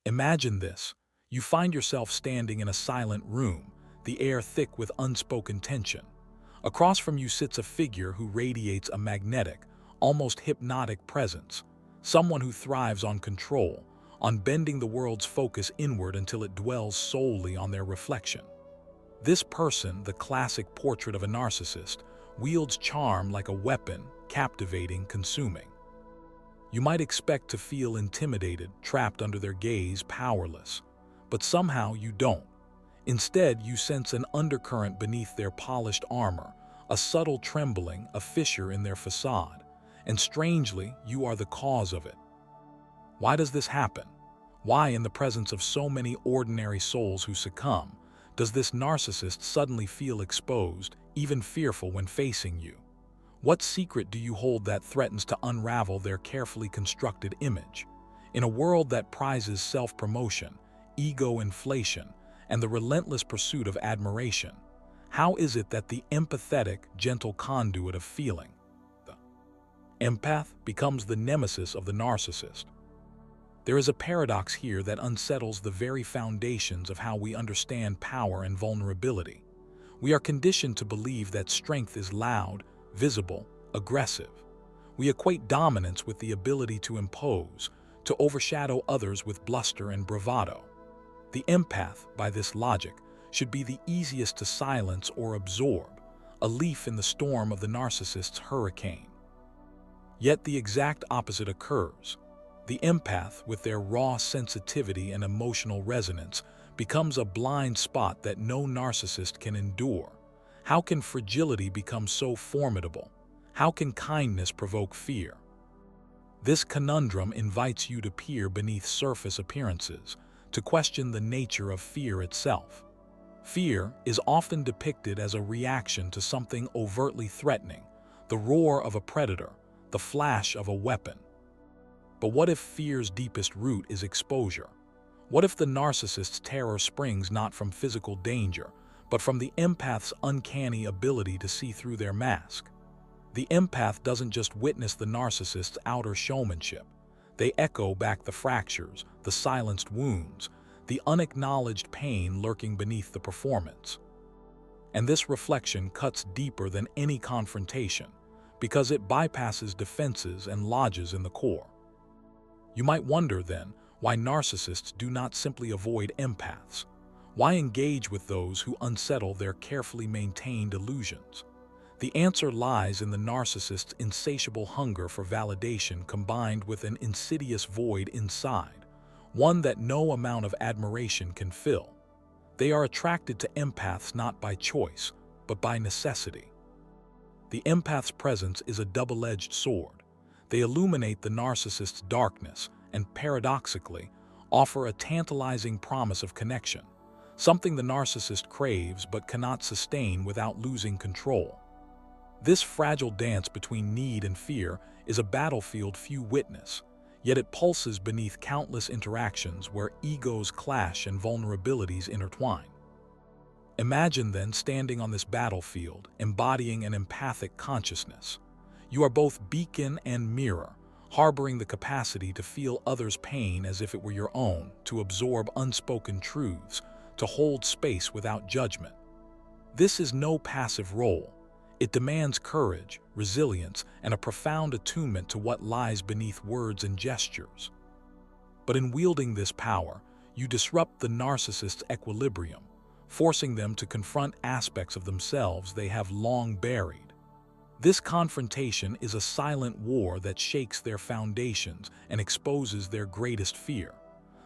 Imagine this. You find yourself standing in a silent room, the air thick with unspoken tension. Across from you sits a figure who radiates a magnetic, almost hypnotic presence, someone who thrives on control, on bending the world's focus inward until it dwells solely on their reflection. This person, the classic portrait of a narcissist, wields charm like a weapon, captivating, consuming. You might expect to feel intimidated, trapped under their gaze, powerless. But somehow you don't. Instead, you sense an undercurrent beneath their polished armor, a subtle trembling, a fissure in their facade. And strangely, you are the cause of it. Why does this happen? Why, in the presence of so many ordinary souls who succumb, does this narcissist suddenly feel exposed, even fearful when facing you? What secret do you hold that threatens to unravel their carefully constructed image? In a world that prizes self-promotion, ego inflation, and the relentless pursuit of admiration, how is it that the empathetic, gentle conduit of feeling, the empath, becomes the nemesis of the narcissist? There is a paradox here that unsettles the very foundations of how we understand power and vulnerability. We are conditioned to believe that strength is loud, visible, aggressive. We equate dominance with the ability to impose, to overshadow others with bluster and bravado. The empath, by this logic, should be the easiest to silence or absorb, a leaf in the storm of the narcissist's hurricane. Yet the exact opposite occurs. The empath, with their raw sensitivity and emotional resonance, becomes a blind spot that no narcissist can endure. How can fragility become so formidable? How can kindness provoke fear? This conundrum invites you to peer beneath surface appearances, to question the nature of fear itself. Fear is often depicted as a reaction to something overtly threatening, the roar of a predator, the flash of a weapon. But what if fear's deepest root is exposure? What if the narcissist's terror springs not from physical danger, but from the empath's uncanny ability to see through their mask? The empath doesn't just witness the narcissist's outer showmanship. They echo back the fractures, the silenced wounds, the unacknowledged pain lurking beneath the performance. And this reflection cuts deeper than any confrontation, because it bypasses defenses and lodges in the core. You might wonder, then, why narcissists do not simply avoid empaths. Why engage with those who unsettle their carefully maintained illusions? The answer lies in the narcissist's insatiable hunger for validation combined with an insidious void inside, one that no amount of admiration can fill. They are attracted to empaths not by choice, but by necessity. The empath's presence is a double-edged sword. They illuminate the narcissist's darkness and, paradoxically, offer a tantalizing promise of connection, something the narcissist craves but cannot sustain without losing control. This fragile dance between need and fear is a battlefield few witness, yet it pulses beneath countless interactions where egos clash and vulnerabilities intertwine. Imagine then standing on this battlefield, embodying an empathic consciousness. You are both beacon and mirror, harboring the capacity to feel others' pain as if it were your own, to absorb unspoken truths, to hold space without judgment. This is no passive role. It demands courage, resilience, and a profound attunement to what lies beneath words and gestures. But in wielding this power, you disrupt the narcissist's equilibrium, forcing them to confront aspects of themselves they have long buried. This confrontation is a silent war that shakes their foundations and exposes their greatest fear,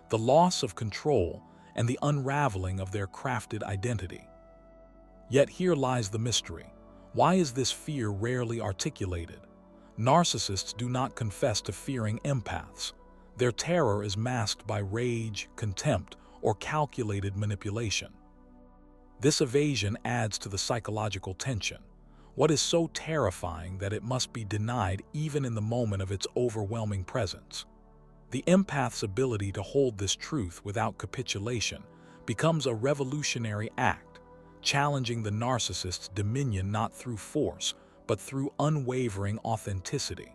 the loss of control and the unraveling of their crafted identity. Yet here lies the mystery. Why is this fear rarely articulated? Narcissists do not confess to fearing empaths. Their terror is masked by rage, contempt, or calculated manipulation. This evasion adds to the psychological tension. What is so terrifying that it must be denied even in the moment of its overwhelming presence? The empath's ability to hold this truth without capitulation becomes a revolutionary act, challenging the narcissist's dominion not through force, but through unwavering authenticity.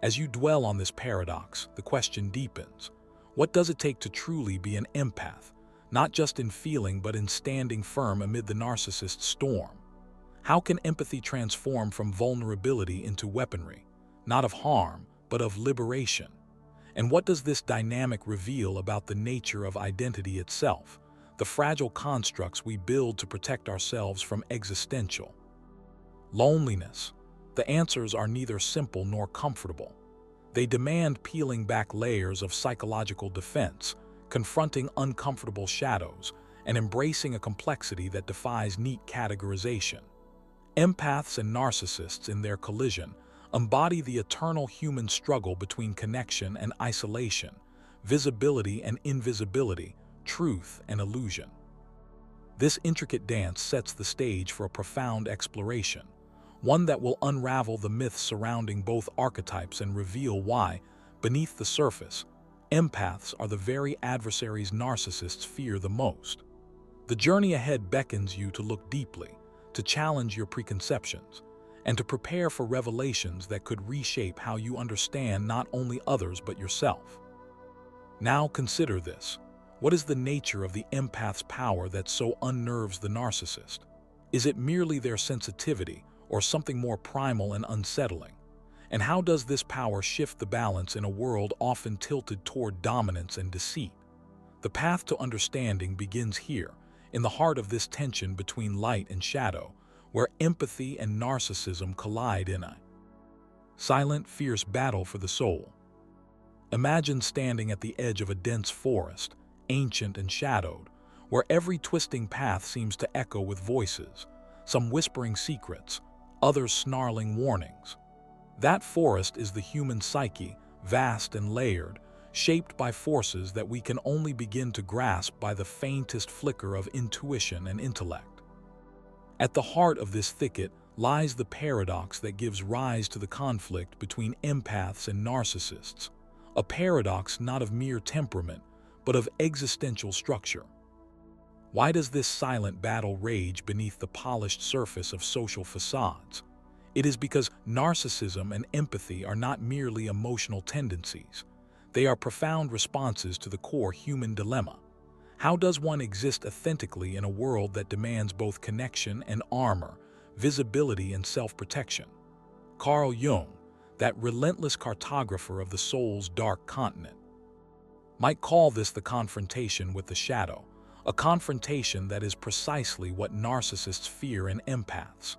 As you dwell on this paradox, the question deepens. What does it take to truly be an empath, not just in feeling but in standing firm amid the narcissist's storm? How can empathy transform from vulnerability into weaponry, not of harm, but of liberation? And what does this dynamic reveal about the nature of identity itself, the fragile constructs we build to protect ourselves from existential loneliness? The answers are neither simple nor comfortable. They demand peeling back layers of psychological defense, confronting uncomfortable shadows, and embracing a complexity that defies neat categorization. Empaths and narcissists in their collision embody the eternal human struggle between connection and isolation, visibility and invisibility, truth and illusion. This intricate dance sets the stage for a profound exploration, one that will unravel the myths surrounding both archetypes and reveal why, beneath the surface, empaths are the very adversaries narcissists fear the most. The journey ahead beckons you to look deeply, to challenge your preconceptions, and to prepare for revelations that could reshape how you understand not only others but yourself. Now consider this. What is the nature of the empath's power that so unnerves the narcissist? Is it merely their sensitivity, or something more primal and unsettling? And how does this power shift the balance in a world often tilted toward dominance and deceit? The path to understanding begins here, in the heart of this tension between light and shadow, where empathy and narcissism collide in a silent, fierce battle for the soul. Imagine standing at the edge of a dense forest, ancient and shadowed, where every twisting path seems to echo with voices, some whispering secrets, others snarling warnings. That forest is the human psyche, vast and layered, shaped by forces that we can only begin to grasp by the faintest flicker of intuition and intellect. At the heart of this thicket lies the paradox that gives rise to the conflict between empaths and narcissists, a paradox not of mere temperament, but of existential structure. Why does this silent battle rage beneath the polished surface of social facades? It is because narcissism and empathy are not merely emotional tendencies. They are profound responses to the core human dilemma. How does one exist authentically in a world that demands both connection and armor, visibility and self-protection? Carl Jung, that relentless cartographer of the soul's dark continent, might call this the confrontation with the shadow, a confrontation that is precisely what narcissists fear in empaths.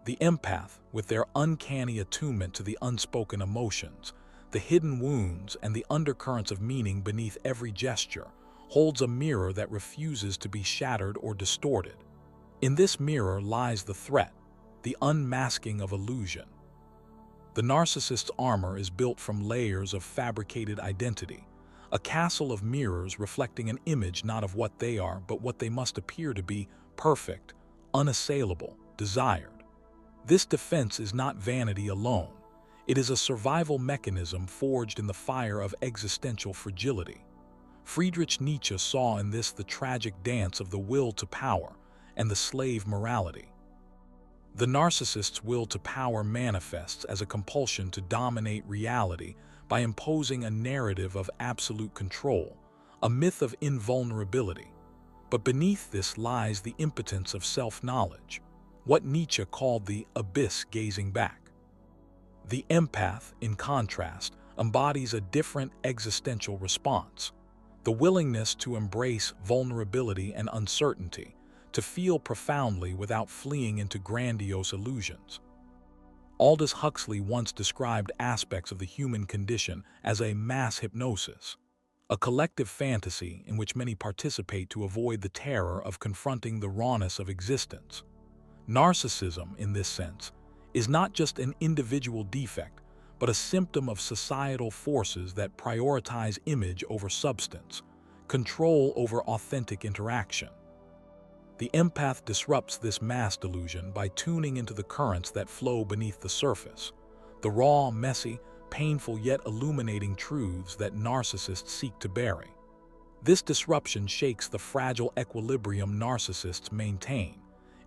The empath, with their uncanny attunement to the unspoken emotions, the hidden wounds and the undercurrents of meaning beneath every gesture, holds a mirror that refuses to be shattered or distorted. In this mirror lies the threat, the unmasking of illusion. The narcissist's armor is built from layers of fabricated identity, a castle of mirrors reflecting an image not of what they are but what they must appear to be: perfect, unassailable, desired. This defense is not vanity alone. It is a survival mechanism forged in the fire of existential fragility. Friedrich Nietzsche saw in this the tragic dance of the will to power and the slave morality. The narcissist's will to power manifests as a compulsion to dominate reality by imposing a narrative of absolute control, a myth of invulnerability. But beneath this lies the impotence of self-knowledge, what Nietzsche called the abyss gazing back. The empath, in contrast, embodies a different existential response, the willingness to embrace vulnerability and uncertainty, to feel profoundly without fleeing into grandiose illusions. Aldous Huxley once described aspects of the human condition as a mass hypnosis, a collective fantasy in which many participate to avoid the terror of confronting the rawness of existence. Narcissism, in this sense, is not just an individual defect, but a symptom of societal forces that prioritize image over substance, control over authentic interaction. The empath disrupts this mass delusion by tuning into the currents that flow beneath the surface, the raw, messy, painful yet illuminating truths that narcissists seek to bury. This disruption shakes the fragile equilibrium narcissists maintain.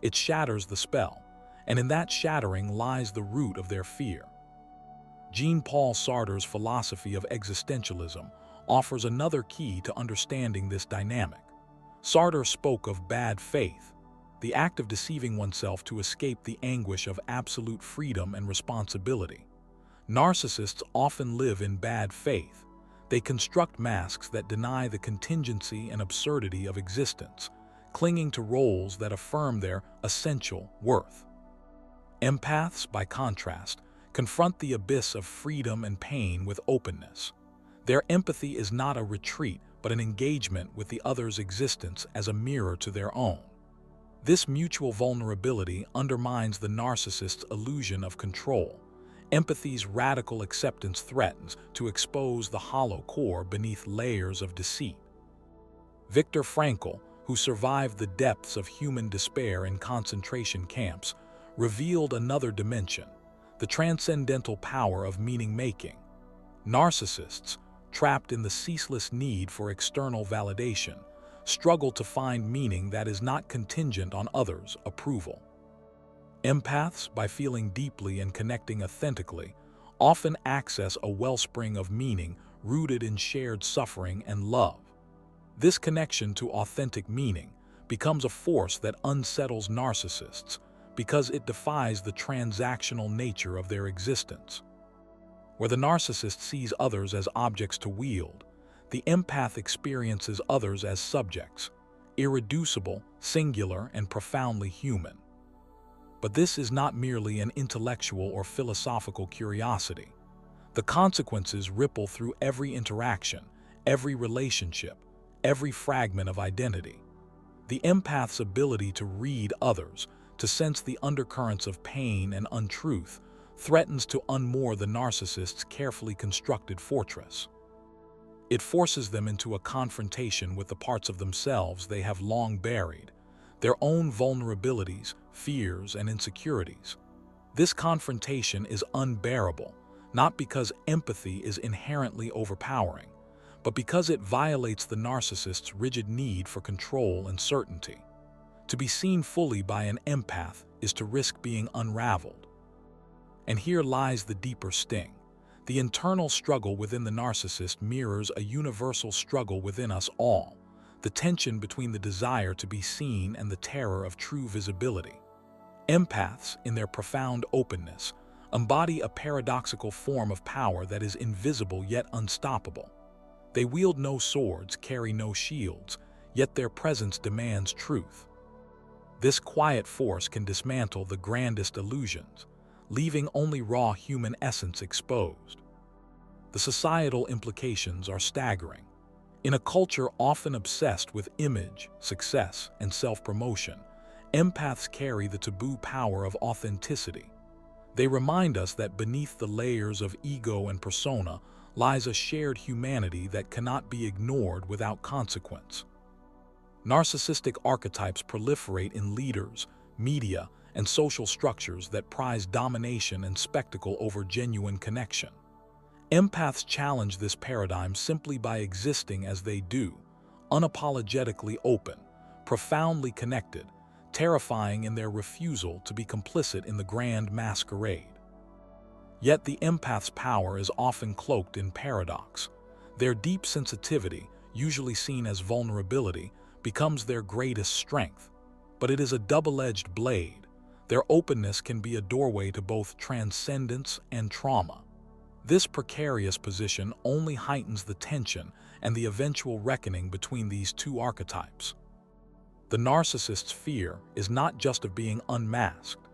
It shatters the spell, and in that shattering lies the root of their fear. Jean-Paul Sartre's philosophy of existentialism offers another key to understanding this dynamic. Sartre spoke of bad faith, the act of deceiving oneself to escape the anguish of absolute freedom and responsibility. Narcissists often live in bad faith. They construct masks that deny the contingency and absurdity of existence, clinging to roles that affirm their essential worth. Empaths, by contrast, confront the abyss of freedom and pain with openness. Their empathy is not a retreat, but an engagement with the other's existence as a mirror to their own. This mutual vulnerability undermines the narcissist's illusion of control. Empathy's radical acceptance threatens to expose the hollow core beneath layers of deceit. Viktor Frankl, who survived the depths of human despair in concentration camps, revealed another dimension, the transcendental power of meaning-making. Narcissists, trapped in the ceaseless need for external validation, struggle to find meaning that is not contingent on others' approval. Empaths, by feeling deeply and connecting authentically, often access a wellspring of meaning rooted in shared suffering and love. This connection to authentic meaning becomes a force that unsettles narcissists because it defies the transactional nature of their existence. Where the narcissist sees others as objects to wield, the empath experiences others as subjects, irreducible, singular, and profoundly human. But this is not merely an intellectual or philosophical curiosity. The consequences ripple through every interaction, every relationship, every fragment of identity. The empath's ability to read others, to sense the undercurrents of pain and untruth, threatens to unmoor the narcissist's carefully constructed fortress. It forces them into a confrontation with the parts of themselves they have long buried, their own vulnerabilities, fears, and insecurities. This confrontation is unbearable, not because empathy is inherently overpowering, but because it violates the narcissist's rigid need for control and certainty. To be seen fully by an empath is to risk being unraveled. And here lies the deeper sting. The internal struggle within the narcissist mirrors a universal struggle within us all, the tension between the desire to be seen and the terror of true visibility. Empaths, in their profound openness, embody a paradoxical form of power that is invisible yet unstoppable. They wield no swords, carry no shields, yet their presence demands truth. This quiet force can dismantle the grandest illusions, leaving only raw human essence exposed. The societal implications are staggering. In a culture often obsessed with image, success, and self-promotion, empaths carry the taboo power of authenticity. They remind us that beneath the layers of ego and persona lies a shared humanity that cannot be ignored without consequence. Narcissistic archetypes proliferate in leaders, media, and social structures that prize domination and spectacle over genuine connection. Empaths challenge this paradigm simply by existing as they do, unapologetically open, profoundly connected, terrifying in their refusal to be complicit in the grand masquerade. Yet the empath's power is often cloaked in paradox. Their deep sensitivity, usually seen as vulnerability, becomes their greatest strength. But it is a double-edged blade. Their openness can be a doorway to both transcendence and trauma. This precarious position only heightens the tension and the eventual reckoning between these two archetypes. The narcissist's fear is not just of being unmasked.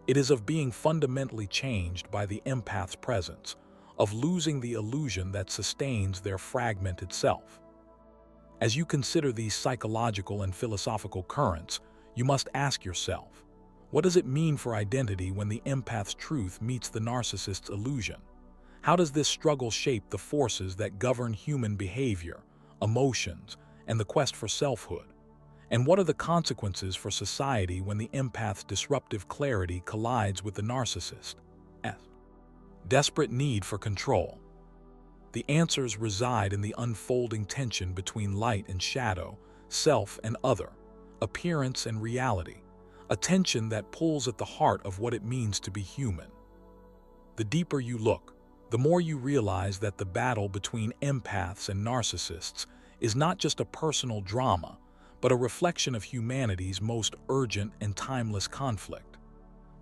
It is of being fundamentally changed by the empath's presence, of losing the illusion that sustains their fragmented self. As you consider these psychological and philosophical currents, you must ask yourself, what does it mean for identity when the empath's truth meets the narcissist's illusion? How does this struggle shape the forces that govern human behavior, emotions, and the quest for selfhood? And what are the consequences for society when the empath's disruptive clarity collides with the narcissist's desperate need for control? The answers reside in the unfolding tension between light and shadow, self and other, appearance and reality, a tension that pulls at the heart of what it means to be human. The deeper you look, the more you realize that the battle between empaths and narcissists is not just a personal drama, but a reflection of humanity's most urgent and timeless conflict.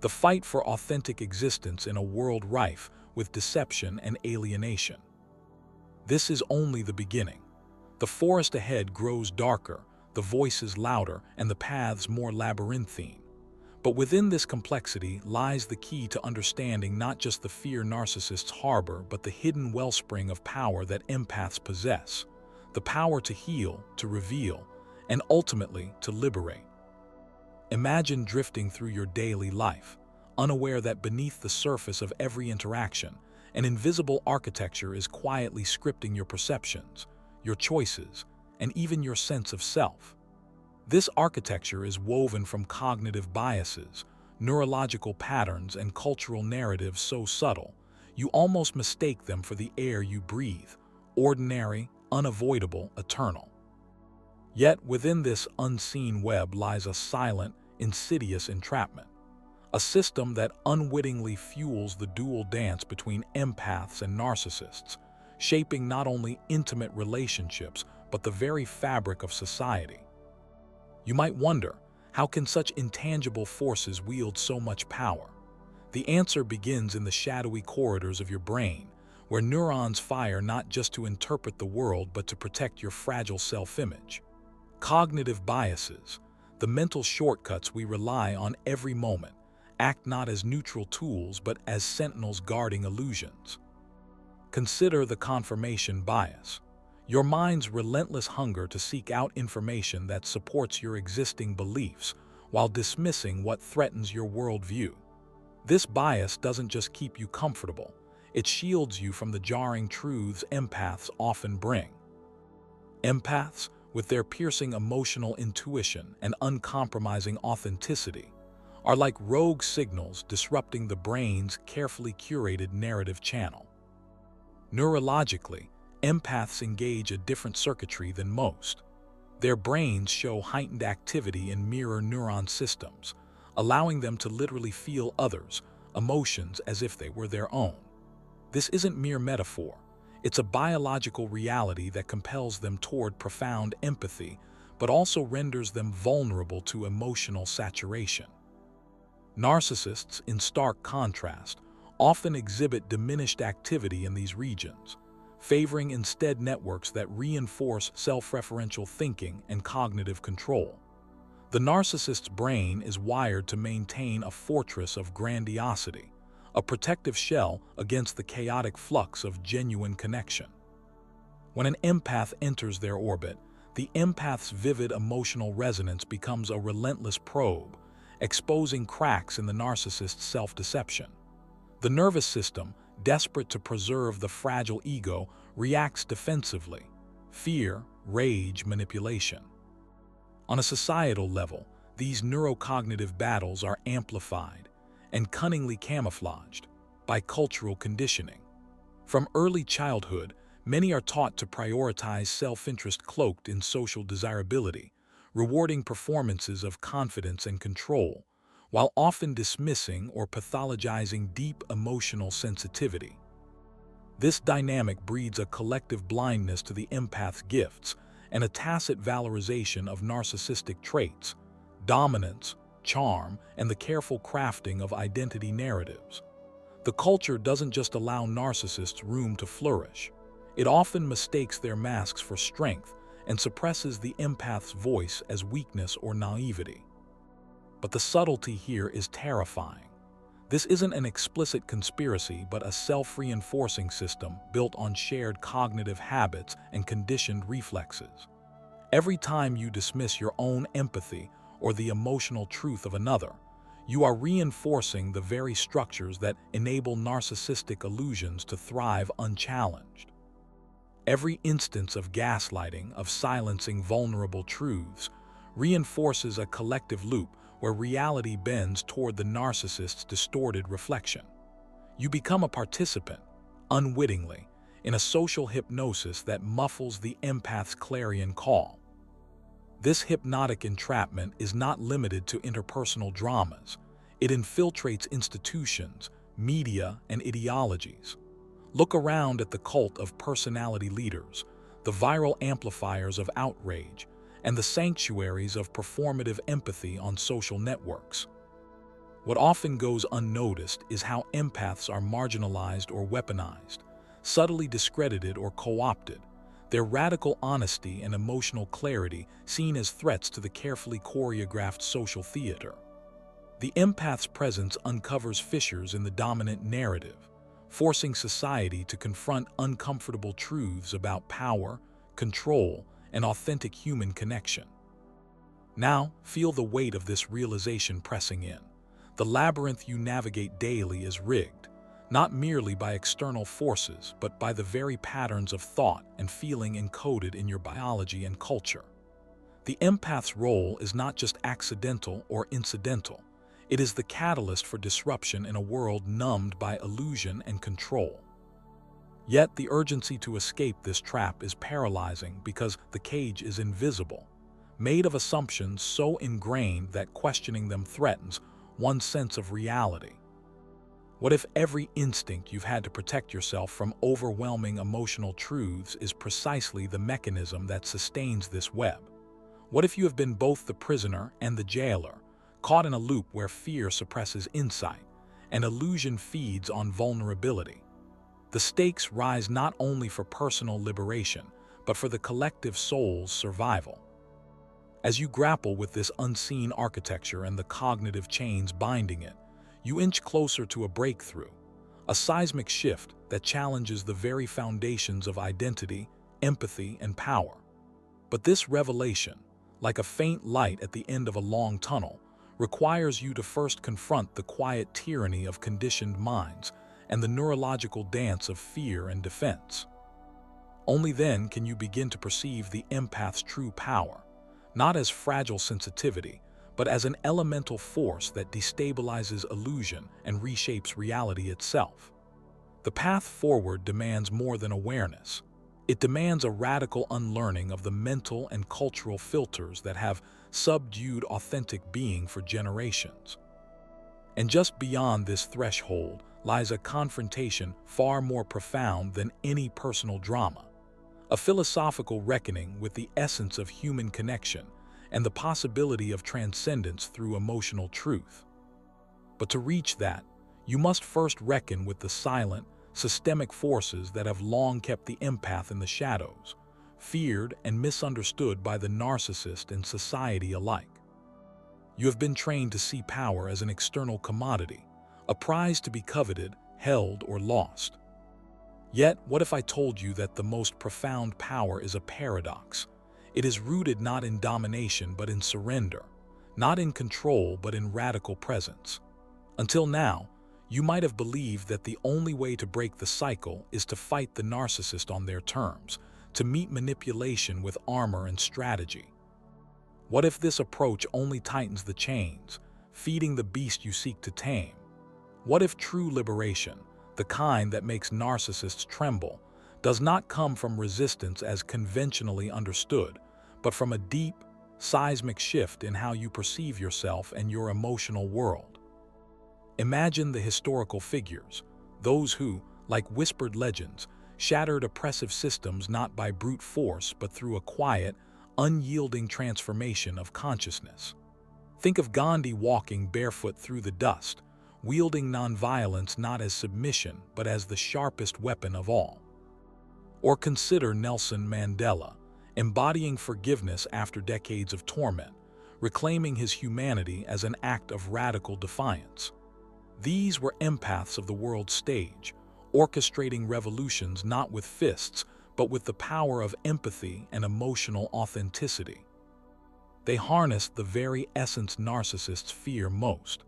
The fight for authentic existence in a world rife with deception and alienation. This is only the beginning. The forest ahead grows darker, the voices louder, and the paths more labyrinthine. But within this complexity lies the key to understanding not just the fear narcissists harbor, but the hidden wellspring of power that empaths possess. The power to heal, to reveal, and ultimately to liberate. Imagine drifting through your daily life, unaware that beneath the surface of every interaction, an invisible architecture is quietly scripting your perceptions, your choices, and even your sense of self. This architecture is woven from cognitive biases, neurological patterns, and cultural narratives so subtle, you almost mistake them for the air you breathe, ordinary, unavoidable, eternal. Yet within this unseen web lies a silent, insidious entrapment, a system that unwittingly fuels the dual dance between empaths and narcissists, shaping not only intimate relationships but the very fabric of society. You might wonder, how can such intangible forces wield so much power? The answer begins in the shadowy corridors of your brain, where neurons fire not just to interpret the world but to protect your fragile self-image. Cognitive biases, the mental shortcuts we rely on every moment, act not as neutral tools but as sentinels guarding illusions. Consider the confirmation bias, your mind's relentless hunger to seek out information that supports your existing beliefs while dismissing what threatens your worldview. This bias doesn't just keep you comfortable, it shields you from the jarring truths empaths often bring. Empaths, with their piercing emotional intuition and uncompromising authenticity, are like rogue signals disrupting the brain's carefully curated narrative channel. Neurologically, empaths engage a different circuitry than most. Their brains show heightened activity in mirror neuron systems, allowing them to literally feel others' emotions as if they were their own. This isn't mere metaphor. It's a biological reality that compels them toward profound empathy, but also renders them vulnerable to emotional saturation. Narcissists, in stark contrast, often exhibit diminished activity in these regions, favoring instead networks that reinforce self-referential thinking and cognitive control. The narcissist's brain is wired to maintain a fortress of grandiosity, a protective shell against the chaotic flux of genuine connection. When an empath enters their orbit, the empath's vivid emotional resonance becomes a relentless probe, exposing cracks in the narcissist's self-deception. The nervous system, desperate to preserve the fragile ego, reacts defensively: fear, rage, manipulation. On a societal level, these neurocognitive battles are amplified and cunningly camouflaged by cultural conditioning. From early childhood, many are taught to prioritize self-interest cloaked in social desirability, rewarding performances of confidence and control, while often dismissing or pathologizing deep emotional sensitivity. This dynamic breeds a collective blindness to the empath's gifts and a tacit valorization of narcissistic traits, dominance, charm, and the careful crafting of identity narratives. The culture doesn't just allow narcissists room to flourish. It often mistakes their masks for strength and suppresses the empath's voice as weakness or naivety. But the subtlety here is terrifying. This isn't an explicit conspiracy but a self-reinforcing system built on shared cognitive habits and conditioned reflexes. Every time you dismiss your own empathy or the emotional truth of another, you are reinforcing the very structures that enable narcissistic illusions to thrive unchallenged. Every instance of gaslighting, of silencing vulnerable truths, reinforces a collective loop where reality bends toward the narcissist's distorted reflection. You become a participant, unwittingly, in a social hypnosis that muffles the empath's clarion call. This hypnotic entrapment is not limited to interpersonal dramas. It infiltrates institutions, media, and ideologies. Look around at the cult of personality leaders, the viral amplifiers of outrage, and the sanctuaries of performative empathy on social networks. What often goes unnoticed is how empaths are marginalized or weaponized, subtly discredited or co-opted, their radical honesty and emotional clarity seen as threats to the carefully choreographed social theater. The empath's presence uncovers fissures in the dominant narrative, forcing society to confront uncomfortable truths about power, control, and authentic human connection. Now, feel the weight of this realization pressing in. The labyrinth you navigate daily is rigged, not merely by external forces, but by the very patterns of thought and feeling encoded in your biology and culture. The empath's role is not just accidental or incidental. It is the catalyst for disruption in a world numbed by illusion and control. Yet the urgency to escape this trap is paralyzing because the cage is invisible, made of assumptions so ingrained that questioning them threatens one's sense of reality. What if every instinct you've had to protect yourself from overwhelming emotional truths is precisely the mechanism that sustains this web? What if you have been both the prisoner and the jailer, caught in a loop where fear suppresses insight and illusion feeds on vulnerability? The stakes rise not only for personal liberation, but for the collective soul's survival. As you grapple with this unseen architecture and the cognitive chains binding it, you inch closer to a breakthrough, a seismic shift that challenges the very foundations of identity, empathy, and power. But this revelation, like a faint light at the end of a long tunnel, requires you to first confront the quiet tyranny of conditioned minds and the neurological dance of fear and defense. Only then can you begin to perceive the empath's true power, not as fragile sensitivity, but as an elemental force that destabilizes illusion and reshapes reality itself. The path forward demands more than awareness. It demands a radical unlearning of the mental and cultural filters that have subdued authentic being for generations. And just beyond this threshold lies a confrontation far more profound than any personal drama, a philosophical reckoning with the essence of human connection and the possibility of transcendence through emotional truth. But to reach that, you must first reckon with the silent, systemic forces that have long kept the empath in the shadows, feared and misunderstood by the narcissist and society alike. You have been trained to see power as an external commodity, a prize to be coveted, held, or lost. Yet, what if I told you that the most profound power is a paradox? It is rooted not in domination but in surrender, not in control but in radical presence. Until now, you might have believed that the only way to break the cycle is to fight the narcissist on their terms, to meet manipulation with armor and strategy. What if this approach only tightens the chains, feeding the beast you seek to tame? What if true liberation, the kind that makes narcissists tremble, does not come from resistance as conventionally understood, but from a deep, seismic shift in how you perceive yourself and your emotional world? Imagine the historical figures, those who, like whispered legends, shattered oppressive systems not by brute force but through a quiet, unyielding transformation of consciousness. Think of Gandhi walking barefoot through the dust, wielding nonviolence not as submission but as the sharpest weapon of all. Or consider Nelson Mandela, embodying forgiveness after decades of torment, reclaiming his humanity as an act of radical defiance. These were empaths of the world stage, orchestrating revolutions not with fists, but with the power of empathy and emotional authenticity. They harnessed the very essence narcissists fear most,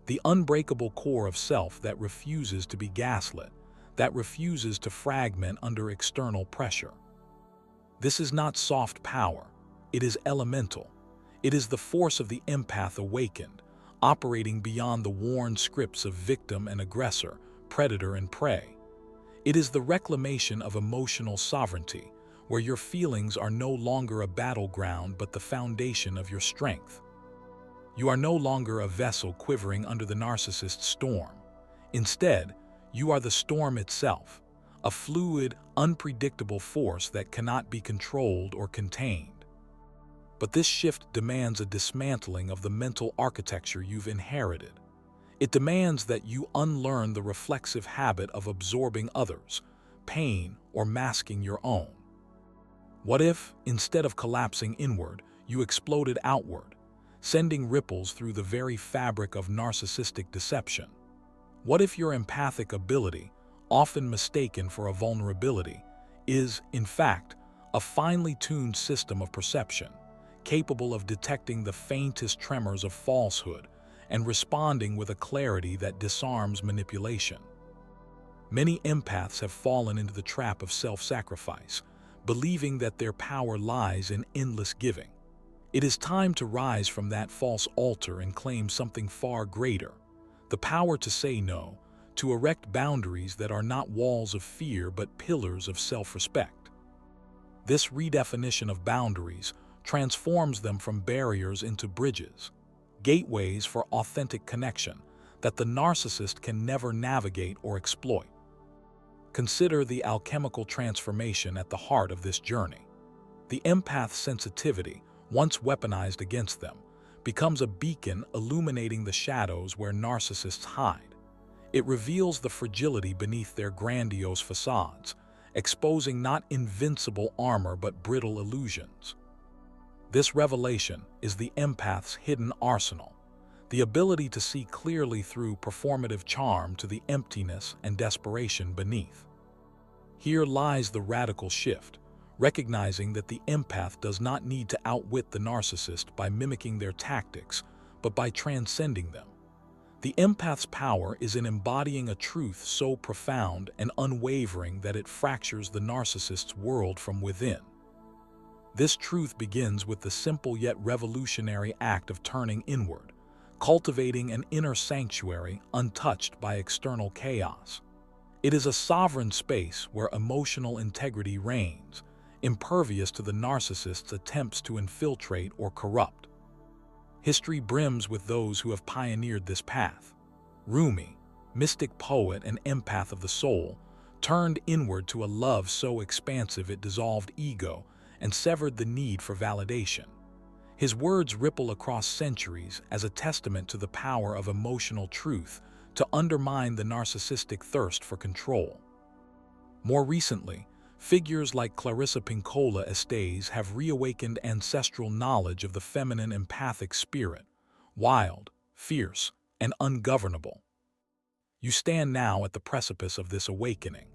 the unbreakable core of self that refuses to be gaslit, that refuses to fragment under external pressure. This is not soft power, it is elemental. It is the force of the empath awakened, operating beyond the worn scripts of victim and aggressor, predator and prey. It is the reclamation of emotional sovereignty, where your feelings are no longer a battleground but the foundation of your strength. You are no longer a vessel quivering under the narcissist's storm. Instead, you are the storm itself, a fluid, unpredictable force that cannot be controlled or contained. But this shift demands a dismantling of the mental architecture you've inherited. It demands that you unlearn the reflexive habit of absorbing others' pain or masking your own. What if, instead of collapsing inward, you exploded outward, sending ripples through the very fabric of narcissistic deception? What if your empathic ability, often mistaken for a vulnerability, is, in fact, a finely tuned system of perception, capable of detecting the faintest tremors of falsehood and responding with a clarity that disarms manipulation? Many empaths have fallen into the trap of self-sacrifice, believing that their power lies in endless giving. It is time to rise from that false altar and claim something far greater: the power to say no, to erect boundaries that are not walls of fear but pillars of self-respect. This redefinition of boundaries transforms them from barriers into bridges, gateways for authentic connection that the narcissist can never navigate or exploit. Consider the alchemical transformation at the heart of this journey. The empath's sensitivity, once weaponized against them, becomes a beacon illuminating the shadows where narcissists hide. It reveals the fragility beneath their grandiose facades, exposing not invincible armor but brittle illusions. This revelation is the empath's hidden arsenal, the ability to see clearly through performative charm to the emptiness and desperation beneath. Here lies the radical shift, recognizing that the empath does not need to outwit the narcissist by mimicking their tactics, but by transcending them. The empath's power is in embodying a truth so profound and unwavering that it fractures the narcissist's world from within. This truth begins with the simple yet revolutionary act of turning inward, cultivating an inner sanctuary untouched by external chaos. It is a sovereign space where emotional integrity reigns, impervious to the narcissist's attempts to infiltrate or corrupt. History brims with those who have pioneered this path. Rumi, mystic poet and empath of the soul, turned inward to a love so expansive it dissolved ego and severed the need for validation. His words ripple across centuries as a testament to the power of emotional truth to undermine the narcissistic thirst for control. More recently, figures like Clarissa Pinkola Estes have reawakened ancestral knowledge of the feminine empathic spirit, wild, fierce, and ungovernable. You stand now at the precipice of this awakening.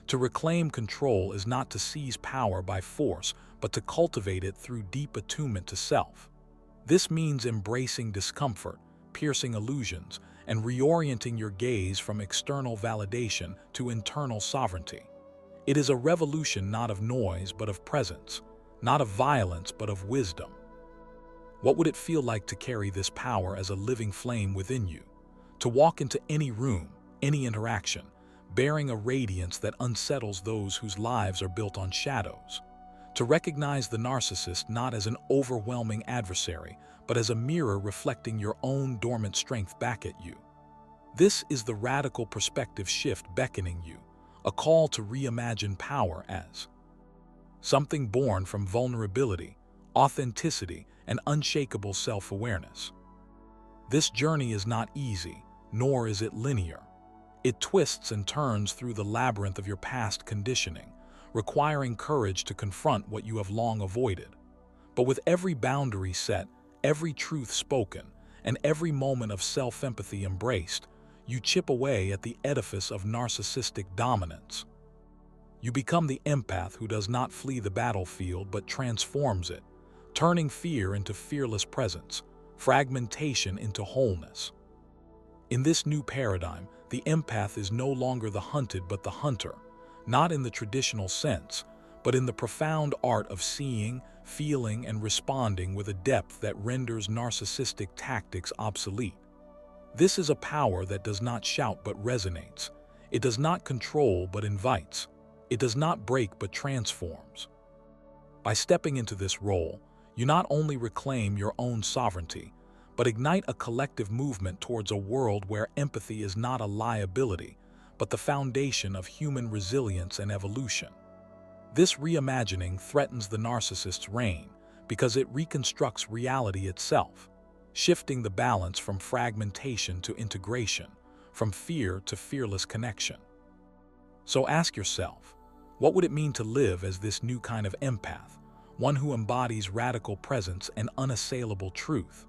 To reclaim control is not to seize power by force, but to cultivate it through deep attunement to self. This means embracing discomfort, piercing illusions, and reorienting your gaze from external validation to internal sovereignty. It is a revolution not of noise but of presence, not of violence but of wisdom. What would it feel like to carry this power as a living flame within you? To walk into any room, any interaction, bearing a radiance that unsettles those whose lives are built on shadows. To recognize the narcissist not as an overwhelming adversary, but as a mirror reflecting your own dormant strength back at you. This is the radical perspective shift beckoning you, a call to reimagine power as something born from vulnerability, authenticity, and unshakable self-awareness. This journey is not easy, nor is it linear. It twists and turns through the labyrinth of your past conditioning, requiring courage to confront what you have long avoided. But with every boundary set, every truth spoken, and every moment of self-empathy embraced, you chip away at the edifice of narcissistic dominance. You become the empath who does not flee the battlefield but transforms it, turning fear into fearless presence, fragmentation into wholeness. In this new paradigm, the empath is no longer the hunted but the hunter, not in the traditional sense, but in the profound art of seeing, feeling, and responding with a depth that renders narcissistic tactics obsolete. This is a power that does not shout but resonates. It does not control but invites. It does not break but transforms. By stepping into this role, you not only reclaim your own sovereignty, but ignite a collective movement towards a world where empathy is not a liability, but the foundation of human resilience and evolution. This reimagining threatens the narcissist's reign because it reconstructs reality itself, shifting the balance from fragmentation to integration, from fear to fearless connection. So ask yourself, what would it mean to live as this new kind of empath, one who embodies radical presence and unassailable truth?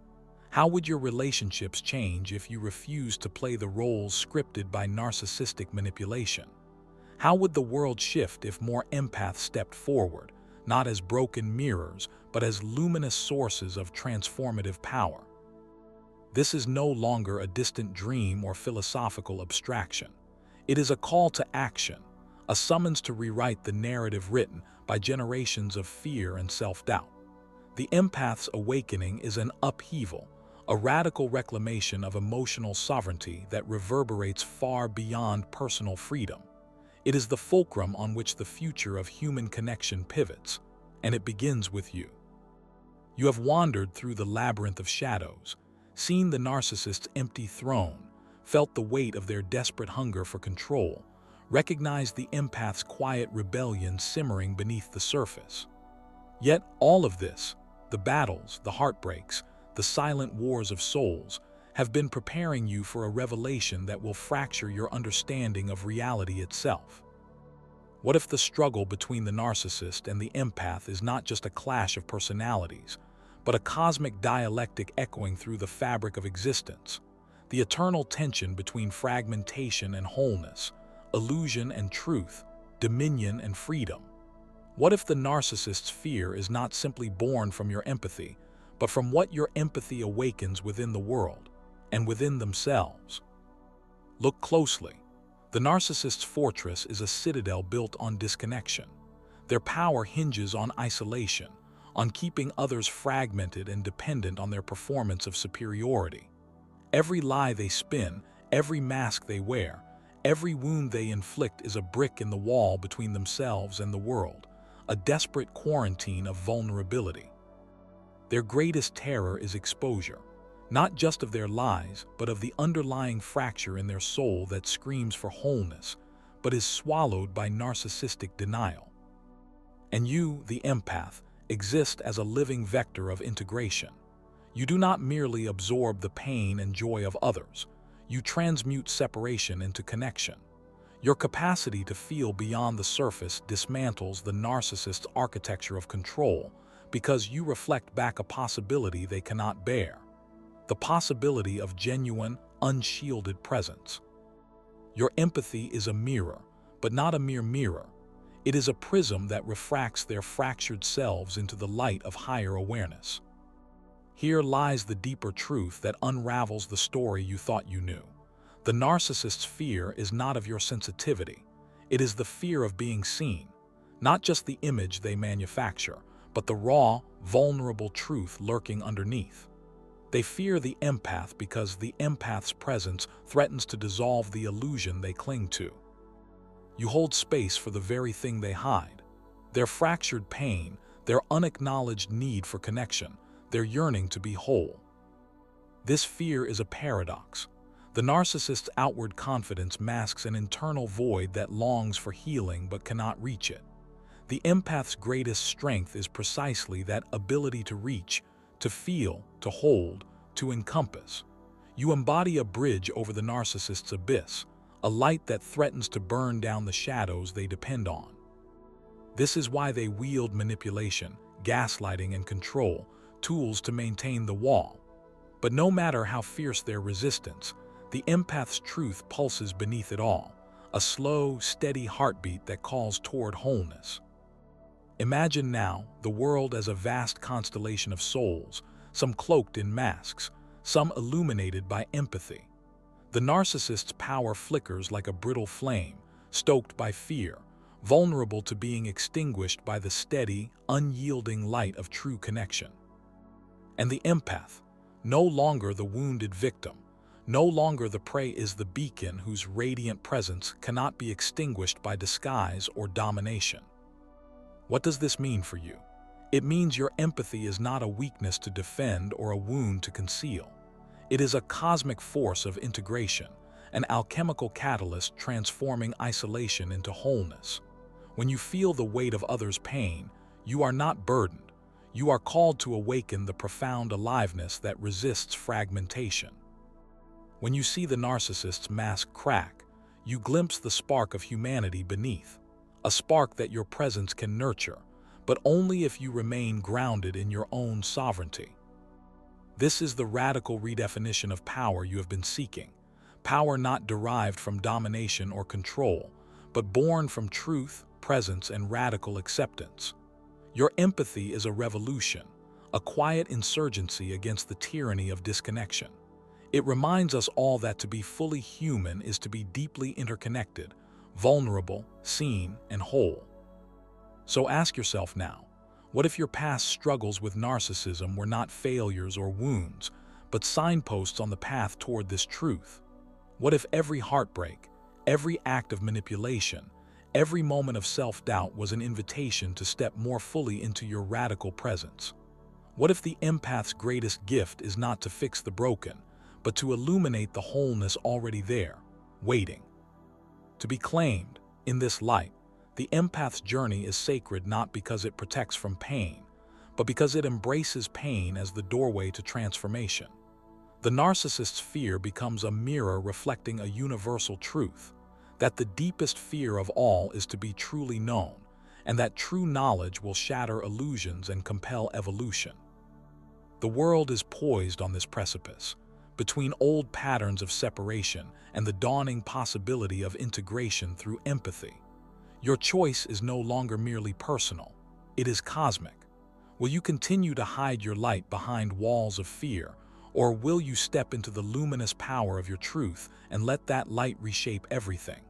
How would your relationships change if you refused to play the roles scripted by narcissistic manipulation? How would the world shift if more empaths stepped forward, not as broken mirrors, but as luminous sources of transformative power? This is no longer a distant dream or philosophical abstraction. It is a call to action, a summons to rewrite the narrative written by generations of fear and self-doubt. The empath's awakening is an upheaval, a radical reclamation of emotional sovereignty that reverberates far beyond personal freedom. It is the fulcrum on which the future of human connection pivots, and it begins with you. You have wandered through the labyrinth of shadows, seen the narcissist's empty throne, felt the weight of their desperate hunger for control, recognized the empath's quiet rebellion simmering beneath the surface. Yet all of this, the battles, the heartbreaks, the silent wars of souls, have been preparing you for a revelation that will fracture your understanding of reality itself. What if the struggle between the narcissist and the empath is not just a clash of personalities, but a cosmic dialectic echoing through the fabric of existence? The eternal tension between fragmentation and wholeness, illusion and truth, dominion and freedom. What if the narcissist's fear is not simply born from your empathy, but from what your empathy awakens within the world and within themselves? Look closely. The narcissist's fortress is a citadel built on disconnection. Their power hinges on isolation, on keeping others fragmented and dependent on their performance of superiority. Every lie they spin, every mask they wear, every wound they inflict is a brick in the wall between themselves and the world, a desperate quarantine of vulnerability. Their greatest terror is exposure, not just of their lies, but of the underlying fracture in their soul that screams for wholeness, but is swallowed by narcissistic denial. And you, the empath, exist as a living vector of integration. You do not merely absorb the pain and joy of others, you transmute separation into connection. Your capacity to feel beyond the surface dismantles the narcissist's architecture of control because you reflect back a possibility they cannot bear. The possibility of genuine, unshielded presence. Your empathy is a mirror, but not a mere mirror. It is a prism that refracts their fractured selves into the light of higher awareness. Here lies the deeper truth that unravels the story you thought you knew. The narcissist's fear is not of your sensitivity. It is the fear of being seen, not just the image they manufacture, but the raw, vulnerable truth lurking underneath. They fear the empath because the empath's presence threatens to dissolve the illusion they cling to. You hold space for the very thing they hide: their fractured pain, their unacknowledged need for connection, their yearning to be whole. This fear is a paradox. The narcissist's outward confidence masks an internal void that longs for healing but cannot reach it. The empath's greatest strength is precisely that ability to reach, to feel, to hold, to encompass. You embody a bridge over the narcissist's abyss, a light that threatens to burn down the shadows they depend on. This is why they wield manipulation, gaslighting, and control, tools to maintain the wall. But no matter how fierce their resistance, the empath's truth pulses beneath it all, a slow, steady heartbeat that calls toward wholeness. Imagine now the world as a vast constellation of souls, some cloaked in masks, some illuminated by empathy. The narcissist's power flickers like a brittle flame, stoked by fear, vulnerable to being extinguished by the steady, unyielding light of true connection. And the empath, no longer the wounded victim, no longer the prey, is the beacon whose radiant presence cannot be extinguished by disguise or domination. What does this mean for you? It means your empathy is not a weakness to defend or a wound to conceal. It is a cosmic force of integration, an alchemical catalyst transforming isolation into wholeness. When you feel the weight of others' pain, you are not burdened. You are called to awaken the profound aliveness that resists fragmentation. When you see the narcissist's mask crack, you glimpse the spark of humanity beneath, a spark that your presence can nurture, but only if you remain grounded in your own sovereignty. This is the radical redefinition of power you have been seeking, power not derived from domination or control, but born from truth, presence, and radical acceptance. Your empathy is a revolution, a quiet insurgency against the tyranny of disconnection. It reminds us all that to be fully human is to be deeply interconnected, vulnerable, seen, and whole. So ask yourself now, what if your past struggles with narcissism were not failures or wounds, but signposts on the path toward this truth? What if every heartbreak, every act of manipulation, every moment of self-doubt was an invitation to step more fully into your radical presence? What if the empath's greatest gift is not to fix the broken, but to illuminate the wholeness already there, waiting to be claimed? In this light, the empath's journey is sacred not because it protects from pain, but because it embraces pain as the doorway to transformation. The narcissist's fear becomes a mirror reflecting a universal truth, that the deepest fear of all is to be truly known, and that true knowledge will shatter illusions and compel evolution. The world is poised on this precipice, between old patterns of separation and the dawning possibility of integration through empathy. Your choice is no longer merely personal, it is cosmic. Will you continue to hide your light behind walls of fear, or will you step into the luminous power of your truth and let that light reshape everything?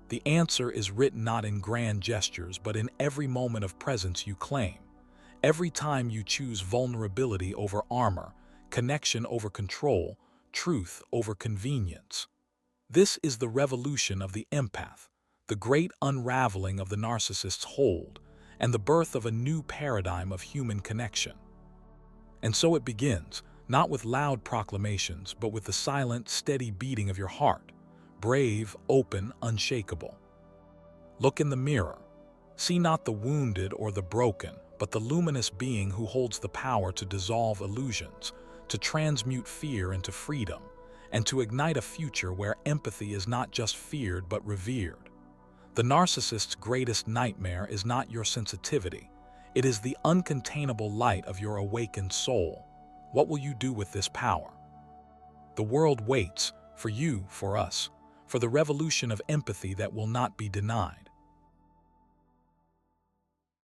The answer is written not in grand gestures, but in every moment of presence you claim. Every time you choose vulnerability over armor, connection over control, truth over convenience. This is the revolution of the empath, the great unraveling of the narcissist's hold, and the birth of a new paradigm of human connection. And so it begins, not with loud proclamations, but with the silent, steady beating of your heart, brave, open, unshakable. Look in the mirror. See not the wounded or the broken, but the luminous being who holds the power to dissolve illusions, to transmute fear into freedom, and to ignite a future where empathy is not just feared but revered. The narcissist's greatest nightmare is not your sensitivity. It is the uncontainable light of your awakened soul. What will you do with this power? The world waits, for you, for us, for the revolution of empathy that will not be denied.